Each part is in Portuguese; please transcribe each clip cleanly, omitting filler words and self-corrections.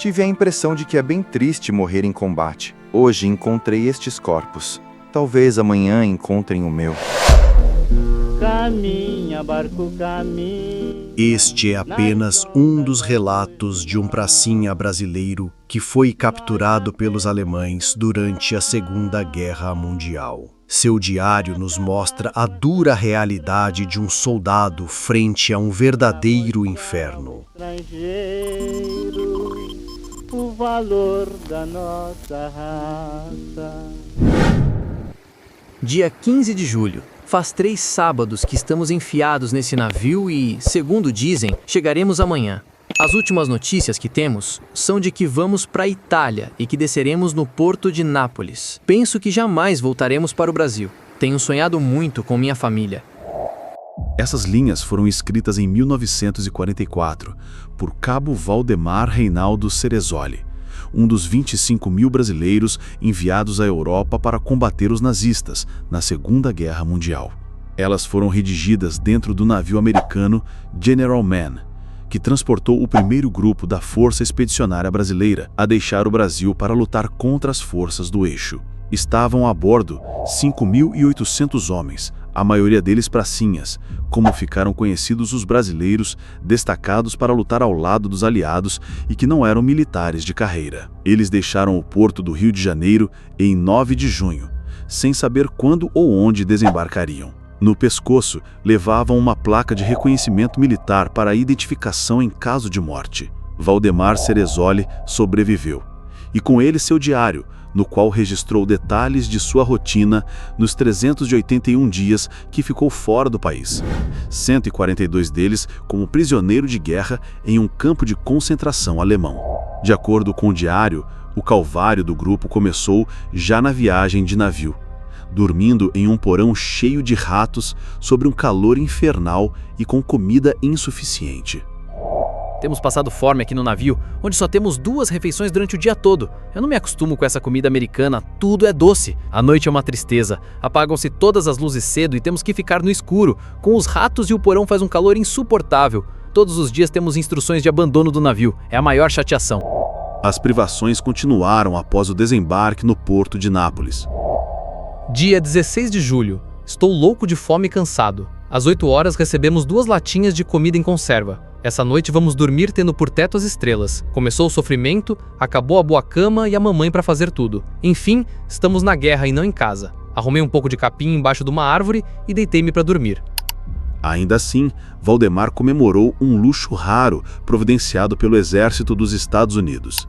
Tive a impressão de que é bem triste morrer em combate. Hoje encontrei estes corpos. Talvez amanhã encontrem o meu. Caminha, barco, caminha. Este é apenas um dos relatos de um pracinha brasileiro que foi capturado pelos alemães durante a Segunda Guerra Mundial. Seu diário nos mostra a dura realidade de um soldado frente a um verdadeiro inferno. O valor da nossa raça. Dia 15 de julho. Faz 3 sábados que estamos enfiados nesse navio e, segundo dizem, chegaremos amanhã. As últimas notícias que temos são de que vamos para a Itália e que desceremos no porto de Nápoles. Penso que jamais voltaremos para o Brasil. Tenho sonhado muito com minha família. Essas linhas foram escritas em 1944 por Cabo Valdemar Reinaldo Ceresoli, um dos 25.000 brasileiros enviados à Europa para combater os nazistas na Segunda Guerra Mundial. Elas foram redigidas dentro do navio americano General Mann, que transportou o primeiro grupo da Força Expedicionária Brasileira a deixar o Brasil para lutar contra as forças do Eixo. Estavam a bordo 5.800 homens, a maioria deles pracinhas, como ficaram conhecidos os brasileiros destacados para lutar ao lado dos aliados e que não eram militares de carreira. Eles deixaram o porto do Rio de Janeiro em 9 de junho, sem saber quando ou onde desembarcariam. No pescoço, levavam uma placa de reconhecimento militar para a identificação em caso de morte. Valdemar Ceresoli sobreviveu, e com ele seu diário, no qual registrou detalhes de sua rotina nos 381 dias que ficou fora do país. 142 deles como prisioneiro de guerra em um campo de concentração alemão. De acordo com o diário, o calvário do grupo começou já na viagem de navio, dormindo em um porão cheio de ratos sob um calor infernal e com comida insuficiente. Temos passado fome aqui no navio, onde só temos 2 refeições durante o dia todo. Eu não me acostumo com essa comida americana, tudo é doce. A noite é uma tristeza, apagam-se todas as luzes cedo e temos que ficar no escuro, com os ratos e o porão faz um calor insuportável. Todos os dias temos instruções de abandono do navio, é a maior chateação. As privações continuaram após o desembarque no porto de Nápoles. Dia 16 de julho. Estou louco de fome e cansado. Às 8 horas recebemos 2 latinhas de comida em conserva. Essa noite vamos dormir tendo por teto as estrelas. Começou o sofrimento, acabou a boa cama e a mamãe para fazer tudo. Enfim, estamos na guerra e não em casa. Arrumei um pouco de capim embaixo de uma árvore e deitei-me para dormir. Ainda assim, Valdemar comemorou um luxo raro providenciado pelo Exército dos Estados Unidos.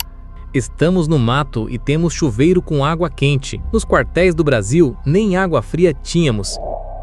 Estamos no mato e temos chuveiro com água quente. Nos quartéis do Brasil, nem água fria tínhamos.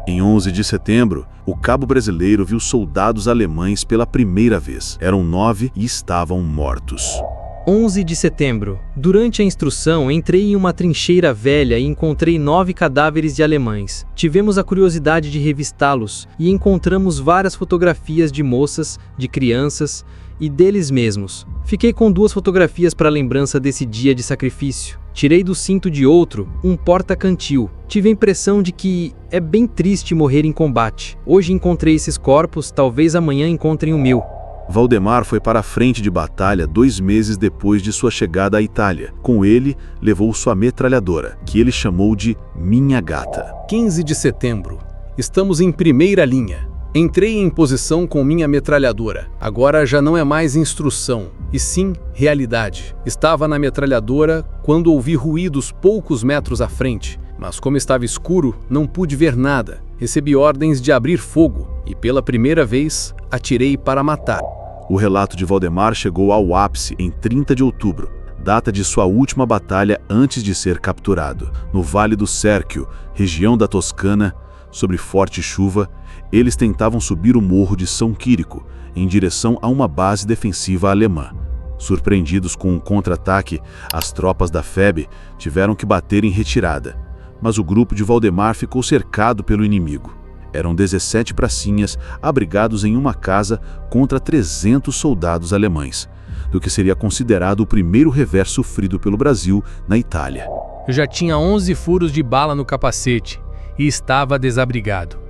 Em 11 de setembro, o cabo brasileiro viu soldados alemães pela primeira vez. Eram 9 e estavam mortos. 11 de setembro. Durante a instrução, entrei em uma trincheira velha e encontrei 9 cadáveres de alemães. Tivemos a curiosidade de revistá-los e encontramos várias fotografias de moças, de crianças e deles mesmos. Fiquei com 2 fotografias para lembrança desse dia de sacrifício. Tirei do cinto de outro um porta-cantil. Tive a impressão de que é bem triste morrer em combate. Hoje encontrei esses corpos, talvez amanhã encontrem o meu. Valdemar foi para a frente de batalha 2 meses depois de sua chegada à Itália. Com ele, levou sua metralhadora, que ele chamou de Minha Gata. 15 de setembro. Estamos em primeira linha. Entrei em posição com minha metralhadora. Agora já não é mais instrução, e sim realidade. Estava na metralhadora quando ouvi ruídos poucos metros à frente, mas como estava escuro, não pude ver nada. Recebi ordens de abrir fogo e pela primeira vez atirei para matar. O relato de Valdemar chegou ao ápice em 30 de outubro, data de sua última batalha antes de ser capturado. No Vale do Sérquio, região da Toscana, sob forte chuva, eles tentavam subir o morro de São Quirico, em direção a uma base defensiva alemã. Surpreendidos com um contra-ataque, as tropas da FEB tiveram que bater em retirada, mas o grupo de Valdemar ficou cercado pelo inimigo. Eram 17 pracinhas abrigados em uma casa contra 300 soldados alemães, do que seria considerado o primeiro revés sofrido pelo Brasil na Itália. Eu já tinha 11 furos de bala no capacete e estava desabrigado.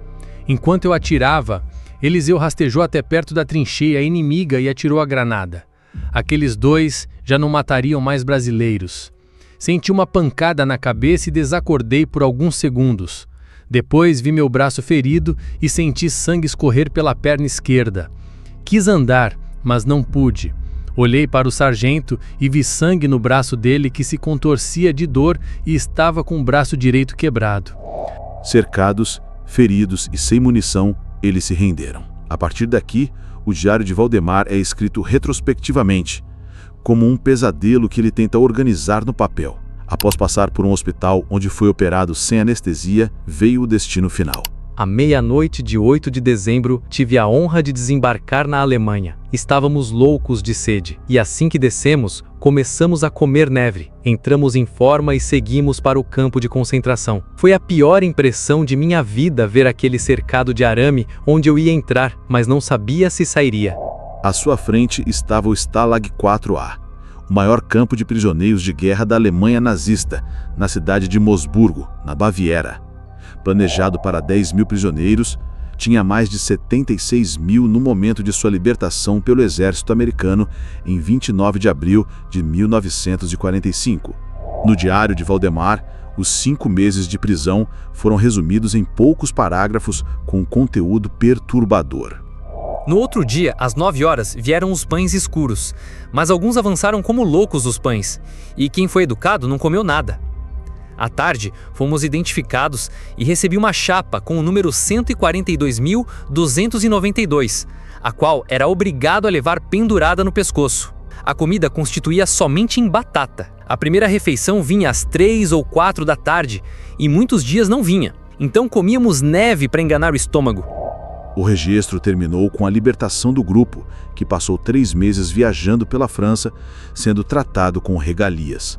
Enquanto eu atirava, Eliseu rastejou até perto da trincheira inimiga e atirou a granada. Aqueles 2 já não matariam mais brasileiros. Senti uma pancada na cabeça e desacordei por alguns segundos. Depois vi meu braço ferido e senti sangue escorrer pela perna esquerda. Quis andar, mas não pude. Olhei para o sargento e vi sangue no braço dele que se contorcia de dor e estava com o braço direito quebrado. Cercados, feridos e sem munição, eles se renderam. A partir daqui, o diário de Valdemar é escrito retrospectivamente, como um pesadelo que ele tenta organizar no papel. Após passar por um hospital onde foi operado sem anestesia, veio o destino final. À meia-noite de 8 de dezembro, tive a honra de desembarcar na Alemanha. Estávamos loucos de sede, e assim que descemos, começamos a comer neve. Entramos em forma e seguimos para o campo de concentração. Foi a pior impressão de minha vida ver aquele cercado de arame onde eu ia entrar, mas não sabia se sairia. À sua frente estava o Stalag 4A, o maior campo de prisioneiros de guerra da Alemanha nazista, na cidade de Moosburgo, na Baviera. Planejado para 10 mil prisioneiros, tinha mais de 76 mil no momento de sua libertação pelo exército americano em 29 de abril de 1945. No diário de Valdemar, os 5 meses de prisão foram resumidos em poucos parágrafos com conteúdo perturbador. No outro dia, às 9 horas, vieram os pães escuros, mas alguns avançaram como loucos os pães, e quem foi educado não comeu nada. À tarde, fomos identificados e recebi uma chapa com o número 142.292, a qual era obrigado a levar pendurada no pescoço. A comida constituía somente em batata. A primeira refeição vinha às 3 ou 4 da tarde e muitos dias não vinha. Então comíamos neve para enganar o estômago. O registro terminou com a libertação do grupo, que passou 3 meses viajando pela França, sendo tratado com regalias.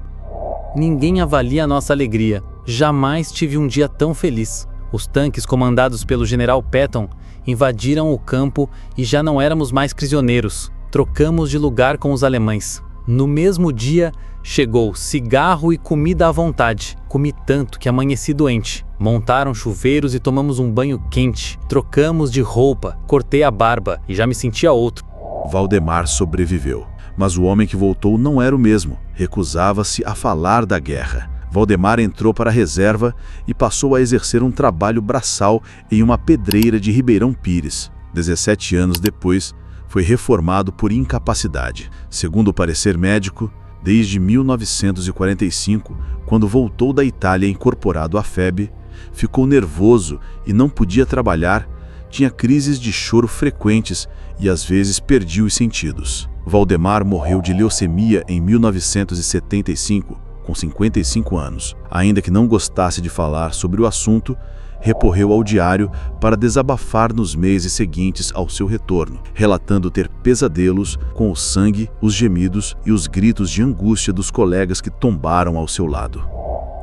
Ninguém avalia a nossa alegria. Jamais tive um dia tão feliz. Os tanques comandados pelo general Patton invadiram o campo e já não éramos mais prisioneiros. Trocamos de lugar com os alemães. No mesmo dia, chegou cigarro e comida à vontade. Comi tanto que amanheci doente. Montaram chuveiros e tomamos um banho quente. Trocamos de roupa, cortei a barba e já me sentia outro. Valdemar sobreviveu. Mas o homem que voltou não era o mesmo. Recusava-se a falar da guerra. Valdemar entrou para a reserva e passou a exercer um trabalho braçal em uma pedreira de Ribeirão Pires. 17 anos depois, foi reformado por incapacidade. Segundo o parecer médico, desde 1945, quando voltou da Itália incorporado à FEB, ficou nervoso e não podia trabalhar, tinha crises de choro frequentes e às vezes perdia os sentidos. Valdemar morreu de leucemia em 1975, com 55 anos. Ainda que não gostasse de falar sobre o assunto, recorreu ao diário para desabafar nos meses seguintes ao seu retorno, relatando ter pesadelos com o sangue, os gemidos e os gritos de angústia dos colegas que tombaram ao seu lado.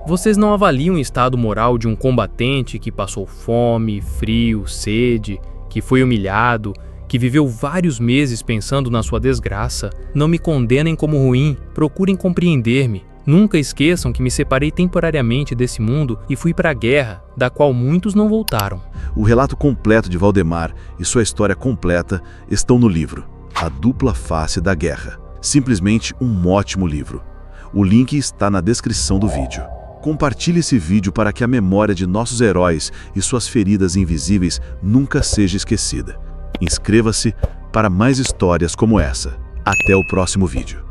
Vocês não avaliam o estado moral de um combatente que passou fome, frio, sede, que foi humilhado, que viveu vários meses pensando na sua desgraça? Não me condenem como ruim, procurem compreender-me. Nunca esqueçam que me separei temporariamente desse mundo e fui para a guerra, da qual muitos não voltaram. O relato completo de Valdemar e sua história completa estão no livro A Dupla Face da Guerra. Simplesmente um ótimo livro. O link está na descrição do vídeo. Compartilhe esse vídeo para que a memória de nossos heróis e suas feridas invisíveis nunca seja esquecida. Inscreva-se para mais histórias como essa. Até o próximo vídeo.